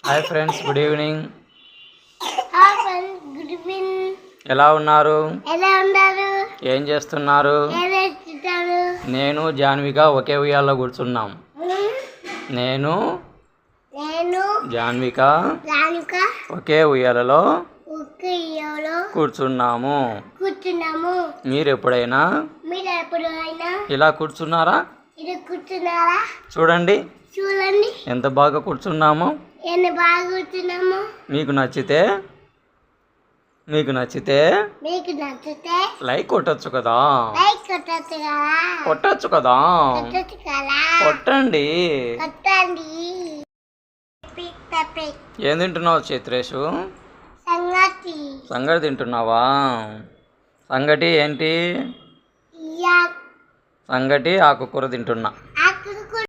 Hi friends, good evening. Good evening. ఎలా ఉన్నారు? ఏం చేస్తున్నారు? నేను జాన్విక ఒకే ఉయ్యాలలో కూర్చున్నాం. నేను జాన్విక ఒకే ఉయ్యాలలో కూర్చున్నాము. మీరు ఎప్పుడైనా ఇలా కూర్చున్నారా? చూడండి ఎంత బాగా కూర్చున్నాము. మీకు నచ్చితే లైక్ కొట్టచ్చు కదా. కొట్టచ్చు కదా. కొట్టండి. ఏం తింటున్నావు చైత్రేషు? సంగటి తింటున్నావా? సంగటి ఏంటి? సంగటి ఆకుకూర తింటున్నా.